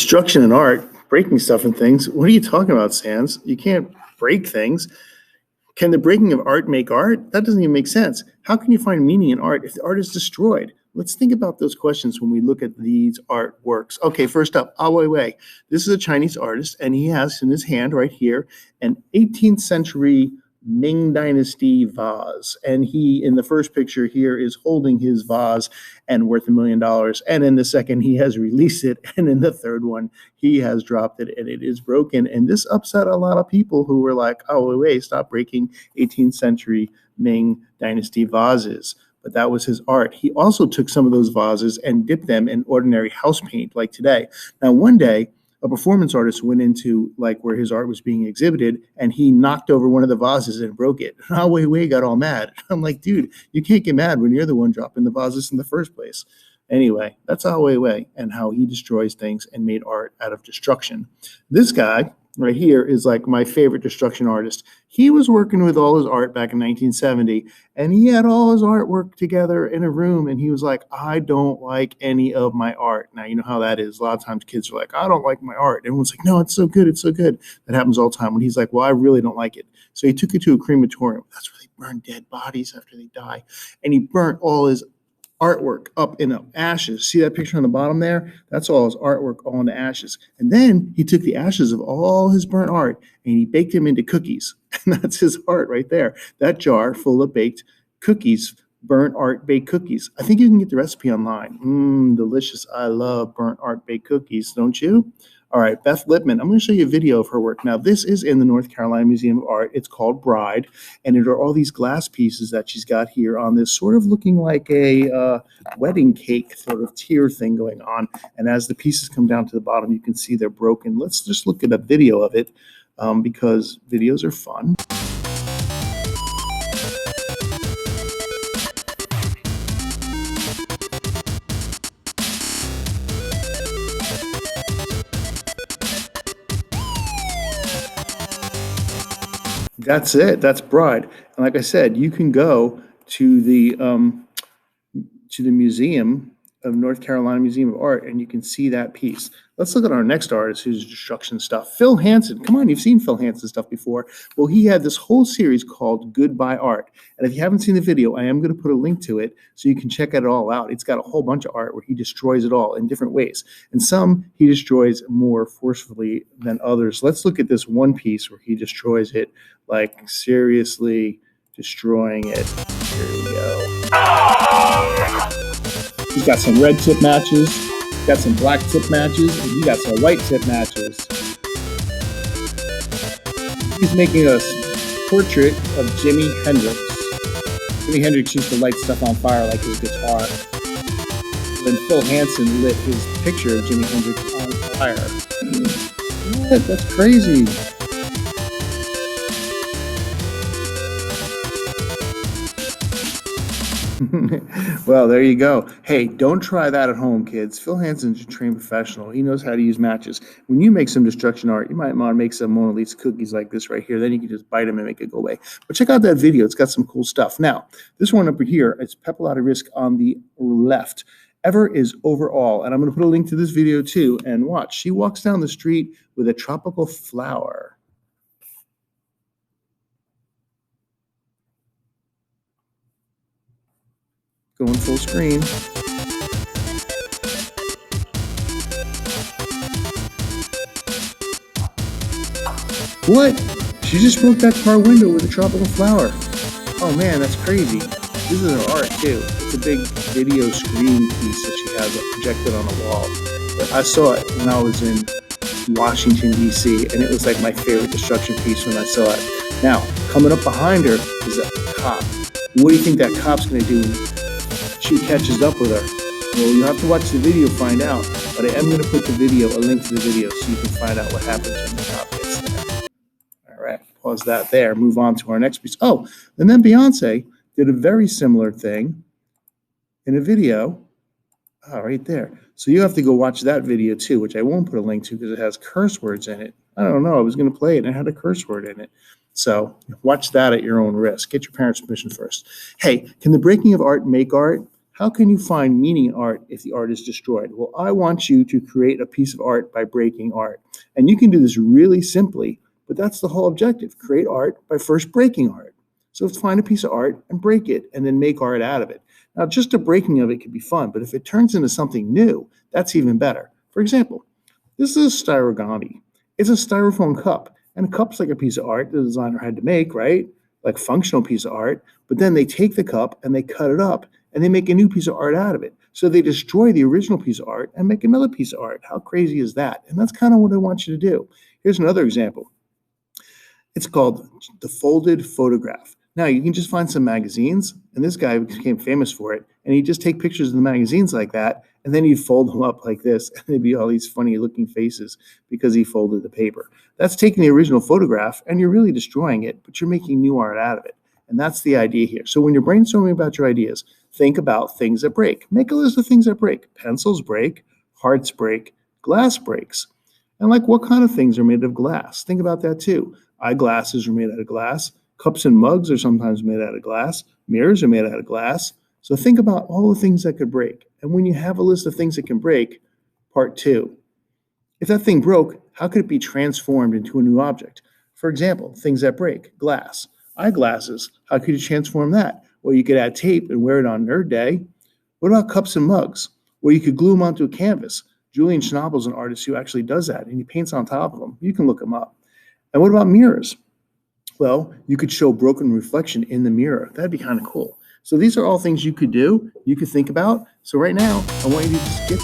Destruction in art, breaking stuff and things. What are you talking about, Sans? You can't break things. Can the breaking of art make art? That doesn't even make sense. How can you find meaning in art if the art is destroyed? Let's think about those questions when we look at these artworks. Okay, first up, Ai Weiwei. This is a Chinese artist, and he has in his hand right here an 18th century Ming Dynasty vase. And he, in the first picture here, is holding his vase and worth $1 million. And in the second, he has released it. And in the third one, he has dropped it and it is broken. And this upset a lot of people who were like, oh, wait, stop breaking 18th century Ming Dynasty vases. But that was his art. He also took some of those vases and dipped them in ordinary house paint like today. Now, one day, a performance artist went into like where his art was being exhibited and he knocked over one of the vases and broke it. Ai Weiwei got all mad. I'm like, dude, you can't get mad when you're the one dropping the vases in the first place. Anyway, that's Ai Weiwei and how he destroys things and made art out of destruction. This guy right here is like my favorite destruction artist. He was working with all his art back in 1970, and he had all his artwork together in a room, and he was like, I don't like any of my art. Now, you know how that is. A lot of times kids are like, I don't like my art. Everyone's like, no, it's so good. It's so good. That happens all the time. When he's like, well, I really don't like it. So he took it to a crematorium. That's where they burn dead bodies after they die. And he burnt all his artwork up in ashes. See that picture on the bottom there? That's all his artwork all in the ashes. And then he took the ashes of all his burnt art and he baked them into cookies. And that's his art right there. That jar full of baked cookies, burnt art baked cookies. I think you can get the recipe online. Delicious. I love burnt art baked cookies, don't you? All right, Beth Lipman. I'm going to show you a video of her work. Now, this is in the North Carolina Museum of Art. It's called Bride, and it are all these glass pieces that she's got here on this sort of looking like a wedding cake sort of tier thing going on. And as the pieces come down to the bottom, you can see they're broken. Let's just look at a video of it because videos are fun. That's it. That's Bride. And like I said, you can go to the Museum of North Carolina Museum of Art, and you can see that piece. Let's look at our next artist who's destruction stuff. Phil Hansen. Come on, you've seen Phil Hansen stuff before. Well, he had this whole series called Goodbye Art. And if you haven't seen the video, I am going to put a link to it so you can check it all out. It's got a whole bunch of art where he destroys it all in different ways. And some he destroys more forcefully than others. Let's look at this one piece where he destroys it, like seriously destroying it. Here we go. He's got some red tip matches, got some black tip matches, and he got some white tip matches. He's making a portrait of Jimi Hendrix. Jimi Hendrix used to light stuff on fire like his guitar. Then Phil Hansen lit his picture of Jimi Hendrix on fire. What? That's crazy. Well, there you go. Hey, don't try that at home, kids. Phil Hansen's a trained professional. He knows how to use matches. When you make some destruction art, you might want to make some Mona Lisa cookies like this right here. Then you can just bite them and make it go away. But check out that video. It's got some cool stuff. Now, this one up here is Pamela Risk on the left. Ever is overall. And I'm going to put a link to this video too. And watch. She walks down the street with a tropical flower. Going full screen. What? She just broke that car window with a tropical flower. Oh man, that's crazy. This is her art too. It's a big video screen piece that she has projected on a wall. But I saw it when I was in Washington, D.C., and it was like my favorite destruction piece when I saw it. Now, coming up behind her is a cop. What do you think that cop's going to do when she catches up with her? Well, you'll have to watch the video to find out. But I am going to put the video, a link to the video, so you can find out what happens when the cop gets there. All right, pause that there. Move on to our next piece. Oh, and then Beyonce did a very similar thing in a video. Oh, right there. So you have to go watch that video too, which I won't put a link to because it has curse words in it. I don't know. I was going to play it and it had a curse word in it. So watch that at your own risk. Get your parents' permission first. Hey, can the breaking of art make art? How can you find meaning in art if the art is destroyed? Well, I want you to create a piece of art by breaking art. And you can do this really simply, but that's the whole objective. Create art by first breaking art. So find a piece of art and break it and then make art out of it. Now, just a breaking of it can be fun, but if it turns into something new, that's even better. For example, this is a styrogami. It's a styrofoam cup, and a cup's like a piece of art the designer had to make, right? Like functional piece of art, but then they take the cup and they cut it up and they make a new piece of art out of it. So they destroy the original piece of art and make another piece of art. How crazy is that? And that's kind of what I want you to do. Here's another example. It's called the folded photograph. Now, you can just find some magazines, and this guy became famous for it, and he'd just take pictures of the magazines like that, and then he'd fold them up like this, and there'd be all these funny-looking faces because he folded the paper. That's taking the original photograph, and you're really destroying it, but you're making new art out of it, and that's the idea here. So when you're brainstorming about your ideas, think about things that break. Make a list of things that break. Pencils break, hearts break, glass breaks. And like, what kind of things are made of glass? Think about that too. Eyeglasses are made out of glass. Cups and mugs are sometimes made out of glass. Mirrors are made out of glass. So think about all the things that could break. And when you have a list of things that can break, part 2. If that thing broke, how could it be transformed into a new object? For example, things that break. Glass. Eyeglasses. How could you transform that? Well, you could add tape and wear it on Nerd Day. What about cups and mugs? Well, you could glue them onto a canvas. Julian Schnabel's an artist who actually does that, and he paints on top of them. You can look him up. And what about mirrors? Well, you could show broken reflection in the mirror. That'd be kind of cool. So these are all things you could do, you could think about. So right now, I want you to just get